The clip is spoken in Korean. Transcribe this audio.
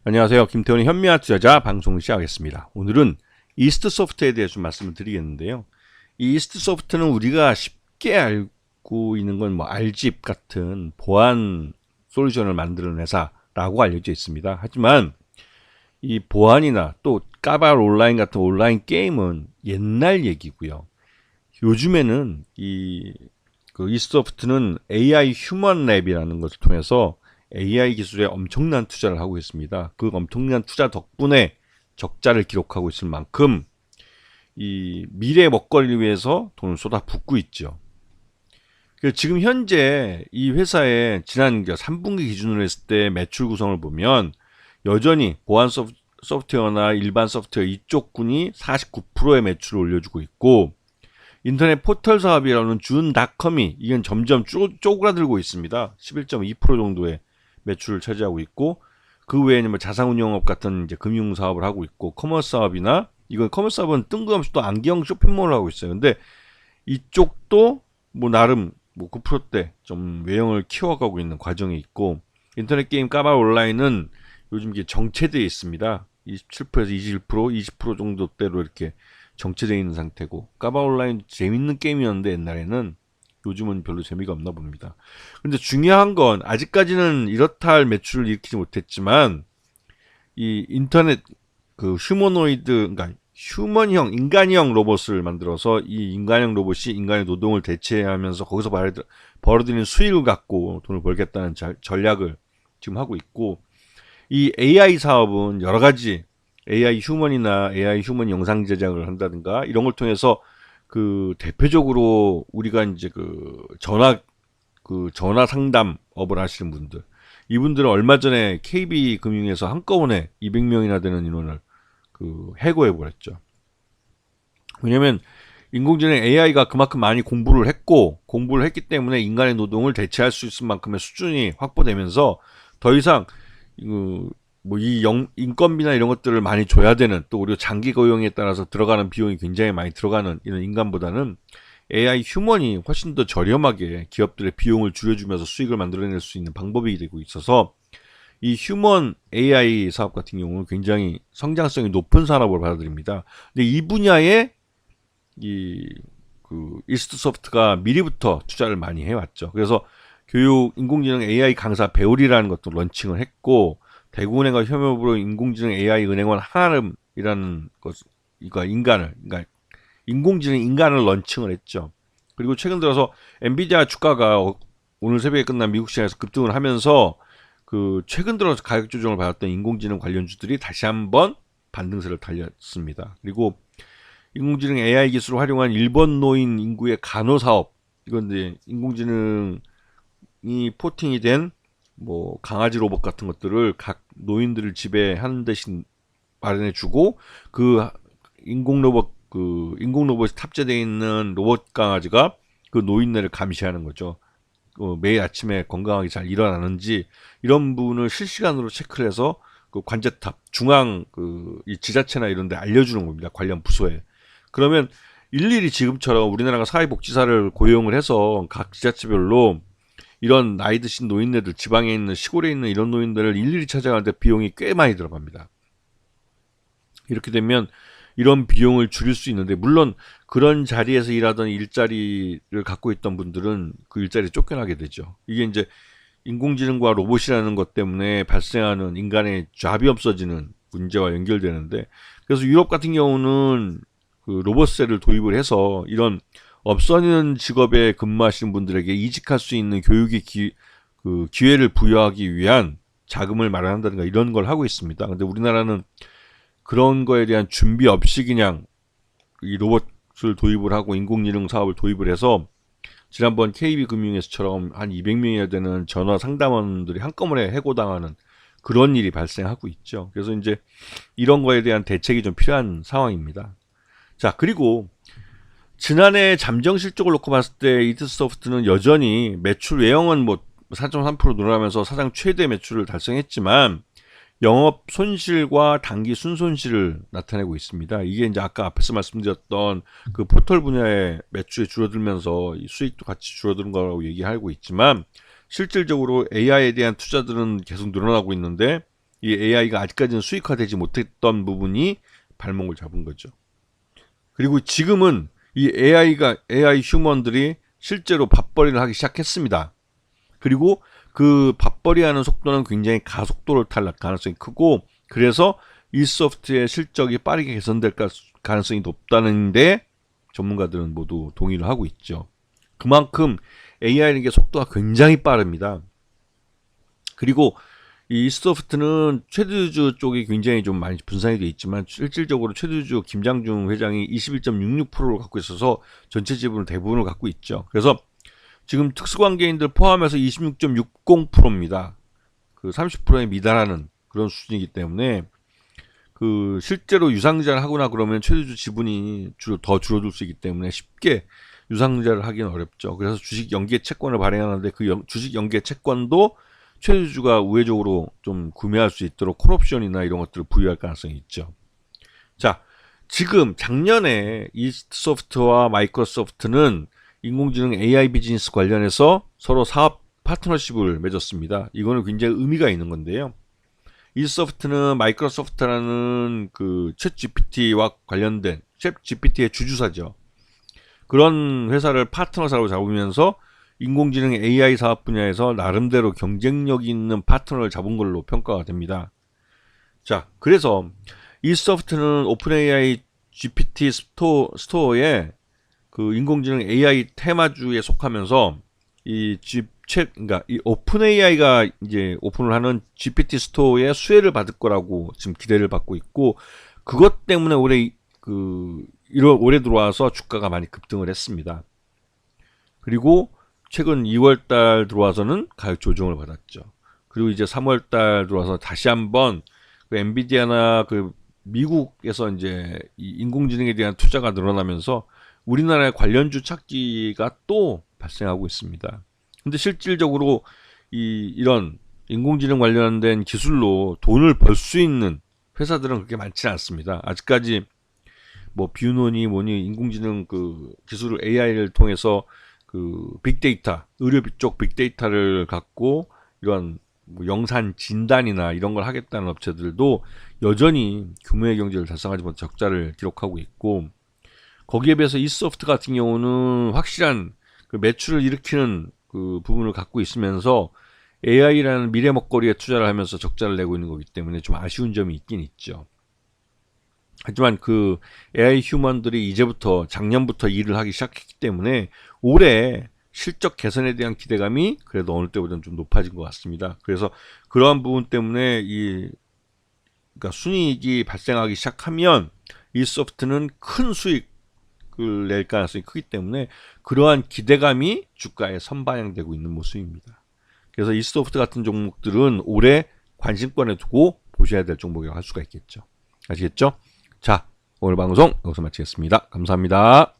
안녕하세요. 김태훈의 현미와 투자자 방송을 시작하겠습니다. 오늘은 이스트소프트에 대해서 좀 말씀을 드리겠는데요. 이 이스트소프트는 우리가 쉽게 알고 있는 건 뭐 알집 같은 보안 솔루션을 만드는 회사라고 알려져 있습니다. 하지만 이 보안이나 또 까발 온라인 같은 온라인 게임은 옛날 얘기고요. 요즘에는 이스트소프트는 AI 휴먼 랩이라는 것을 통해서 AI 기술에 엄청난 투자를 하고 있습니다. 그 엄청난 투자 덕분에 적자를 기록하고 있을 만큼 이 미래 먹거리를 위해서 돈을 쏟아붓고 있죠. 지금 현재 이 회사의 지난 3분기 기준으로 했을 때 매출 구성을 보면 여전히 보안 소프트웨어나 일반 소프트웨어 이쪽 군이 49%의 매출을 올려주고 있고, 인터넷 포털 사업이라는 준닷컴이 이건 점점 쪼그라들고 있습니다. 11.2% 정도의 매출을 차지하고 있고, 그 외에는 뭐 자산운용업 같은 이제 금융 사업을 하고 있고, 커머스 사업이나 이건 커머스 사업은 뜬금없이 또 안경 쇼핑몰을 하고 있어요. 근데 이쪽도 뭐 나름 뭐 9%대 좀 외형을 키워가고 있는 과정이 있고, 인터넷 게임 까발 온라인은 요즘 이게 정체되어 있습니다. 27%에서 21%, 20% 정도대로 이렇게 정체되어 있는 상태고, 까발 온라인 재밌는 게임이었는데 옛날에는, 요즘은 별로 재미가 없나 봅니다. 근데 중요한 건 아직까지는 이렇다 할 매출을 일으키지 못했지만 이 인터넷 그 휴머노이드, 그러니까 휴먼형, 인간형 로봇을 만들어서 이 인간형 로봇이 인간의 노동을 대체하면서 거기서 벌어들이는 수익을 갖고 돈을 벌겠다는 전략을 지금 하고 있고, 이 AI 사업은 여러 가지 AI 휴먼이나 AI 휴먼 영상 제작을 한다든가 이런 걸 통해서 그 대표적으로 우리가 이제 전화 상담업을 하시는 분들, 이분들은 얼마 전에 KB금융에서 한꺼번에 200명이나 되는 인원을 해고해 버렸죠. 왜냐면 인공지능 AI가 그만큼 많이 공부를 했기 때문에 인간의 노동을 대체할 수 있을 만큼의 수준이 확보되면서 더 이상 인건비나 이런 것들을 많이 줘야 되는, 또 우리가 장기 고용에 따라서 들어가는 비용이 굉장히 많이 들어가는 이런 인간보다는 AI 휴먼이 훨씬 더 저렴하게 기업들의 비용을 줄여주면서 수익을 만들어낼 수 있는 방법이 되고 있어서, 이 휴먼 AI 사업 같은 경우는 굉장히 성장성이 높은 산업으로 받아들입니다. 근데 이 분야에 이스트소프트가 미리부터 투자를 많이 해왔죠. 그래서 인공지능 AI 강사 배울이라는 것도 런칭을 했고, 대구은행과 협업으로 인공지능 AI 은행원 한아름이라는 그러니까 인공지능 인간을 런칭을 했죠. 그리고 최근 들어서 엔비디아 주가가 오늘 새벽에 끝난 미국 시장에서 급등을 하면서 최근 들어서 가격 조정을 받았던 인공지능 관련주들이 다시 한번 반등세를 달렸습니다. 그리고 인공지능 AI 기술을 활용한 일본 노인 인구의 간호 사업, 이건 이제 인공지능이 포팅이 된 뭐 강아지 로봇 같은 것들을 각 노인들을 집에 하는 대신 마련해주고, 인공 로봇이 탑재되어 있는 로봇 강아지가 그 노인네를 감시하는 거죠. 매일 아침에 건강하게 잘 일어나는지 이런 부분을 실시간으로 체크를 해서 관제탑 중앙 이 지자체나 이런 데 알려주는 겁니다. 관련 부서에. 그러면 일일이 지금처럼 우리나라가 사회복지사를 고용을 해서 각 지자체별로 이런 나이 드신 노인네들, 지방에 있는 시골에 있는 이런 노인들을 일일이 찾아가는데 비용이 꽤 많이 들어갑니다. 이렇게 되면 이런 비용을 줄일 수 있는데, 물론 그런 자리에서 일하던 일자리를 갖고 있던 분들은 그 일자리에 쫓겨나게 되죠. 이게 이제 인공지능과 로봇이라는 것 때문에 발생하는 인간의 잡이 없어지는 문제와 연결되는데, 그래서 유럽 같은 경우는 로봇세를 도입을 해서 이런 없어지는 직업에 근무하시는 분들에게 이직할 수 있는 교육의 기회를 부여하기 위한 자금을 마련한다든가 이런 걸 하고 있습니다. 근데 우리나라는 그런 거에 대한 준비 없이 그냥 이 로봇을 도입을 하고 인공지능 사업을 도입을 해서 지난번 KB금융에서처럼 한 200명이나 되는 전화 상담원들이 한꺼번에 해고당하는 그런 일이 발생하고 있죠. 그래서 이제 이런 거에 대한 대책이 좀 필요한 상황입니다. 자, 그리고 지난해 잠정 실적을 놓고 봤을 때 이스트소프트는 여전히 매출 외형은 뭐 4.3% 늘어나면서 사상 최대 매출을 달성했지만 영업 손실과 단기 순손실을 나타내고 있습니다. 이게 이제 아까 앞에서 말씀드렸던 그 포털 분야의 매출이 줄어들면서 이 수익도 같이 줄어드는 거라고 얘기하고 있지만, 실질적으로 AI에 대한 투자들은 계속 늘어나고 있는데 이 AI가 아직까지는 수익화되지 못했던 부분이 발목을 잡은 거죠. 그리고 지금은 이 AI 휴먼들이 실제로 밥벌이를 하기 시작했습니다. 그리고 그 밥벌이 하는 속도는 굉장히 가속도를 탈 가능성이 크고, 그래서 이 소프트의 실적이 빠르게 개선될 가능성이 높다는데 전문가들은 모두 동의를 하고 있죠. 그만큼 AI라는 게 속도가 굉장히 빠릅니다. 그리고 이 소프트는 최두주 쪽이 굉장히 좀 많이 분산이 되어 있지만, 실질적으로 최두주 김장중 회장이 21.66%를 갖고 있어서 전체 지분을 대부분을 갖고 있죠. 그래서 지금 특수관계인들 포함해서 26.60%입니다. 그 30%에 미달하는 그런 수준이기 때문에 그 실제로 유상증자를 하거나 그러면 최대주 지분이 더 줄어들 수 있기 때문에 쉽게 유상증자를 하기는 어렵죠. 그래서 주식 연계 채권을 발행하는데 그 주식 연계 채권도 최대주가 우회적으로 좀 구매할 수 있도록 콜옵션이나 이런 것들을 부여할 가능성이 있죠. 자, 지금 작년에 이스트소프트와 마이크로소프트는 인공지능 AI 비즈니스 관련해서 서로 사업 파트너십을 맺었습니다. 이거는 굉장히 의미가 있는 건데요. 이소프트는 마이크로소프트라는 그 챗 GPT와 관련된 챗 GPT의 주주사죠. 그런 회사를 파트너사로 잡으면서 인공지능 AI 사업 분야에서 나름대로 경쟁력 있는 파트너를 잡은 걸로 평가가 됩니다. 자, 그래서 이소프트는 오픈 AI GPT 스토어에 그 인공지능 AI 테마주에 속하면서 그러니까 이 오픈 AI가 이제 오픈을 하는 GPT 스토어의 수혜를 받을 거라고 지금 기대를 받고 있고, 그것 때문에 올해 들어와서 주가가 많이 급등을 했습니다. 그리고 최근 2월달 들어와서는 가격 조정을 받았죠. 그리고 이제 3월달 들어와서 다시 한번 그 엔비디아나 그 미국에서 이제 이 인공지능에 대한 투자가 늘어나면서 우리나라의 관련주 착지가 또 발생하고 있습니다. 근데 실질적으로 이런 인공지능 관련된 기술로 돈을 벌 수 있는 회사들은 그렇게 많지는 않습니다. 아직까지 뭐 뷰노니 뭐니 인공지능 그 기술을 AI를 통해서 그 빅데이터, 의료 쪽 빅데이터를 갖고 이런 뭐 영산 진단이나 이런 걸 하겠다는 업체들도 여전히 규모의 경제를 달성하지 못해 적자를 기록하고 있고, 거기에 비해서 이소프트 같은 경우는 확실한 그 매출을 일으키는 그 부분을 갖고 있으면서 AI라는 미래 먹거리에 투자를 하면서 적자를 내고 있는 거기 때문에 좀 아쉬운 점이 있긴 있죠. 하지만 그 AI 휴먼들이 이제부터 작년부터 일을 하기 시작했기 때문에 올해 실적 개선에 대한 기대감이 그래도 어느 때보다는 좀 높아진 것 같습니다. 그래서 그러한 부분 때문에 그러니까 순이익이 발생하기 시작하면 이 소프트는 큰 수익을 낼 가능성이 크기 때문에 그러한 기대감이 주가에 선반영되고 있는 모습입니다. 그래서 이 소프트 같은 종목들은 올해 관심권에 두고 보셔야 될 종목이라고 할 수가 있겠죠. 아시겠죠? 자, 오늘 방송 여기서 마치겠습니다. 감사합니다.